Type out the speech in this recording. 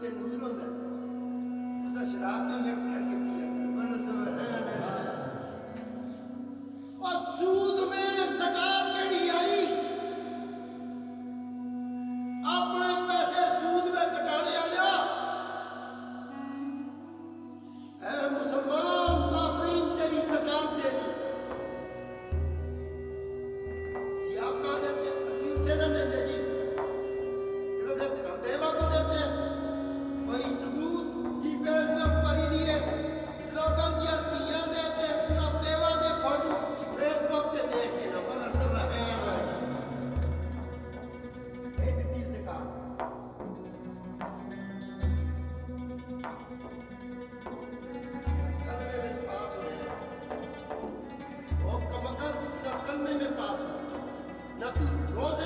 تے نور ہوتا ہے اسا شراب میں مکس کر کے پیا کرو من سبحان اللہ اور سود میں زکات کیڑی آئی اپنے پیسے سود میں کٹانے آ جا اے مسلمان نافرین تیری زکات دے دی جی آپ کہاں دیتے ہیں اسی اتھے نہ دیتے جی یہ تو دیتے ہم دیوا کو دیتے ہیں کوئی ثبوت جی فیس بک پڑی دیئے لوگوں دیا تیاں دیتے اپنا بیوہ دے فوٹو فیس بک تے دیکھ کے نہ بنا سبحان اللہ اے دیتی زکات کلمے میں پاس ہوئے ہیں وہ کمکل تو نہ کلمے میں پاس ہو نہ تو روز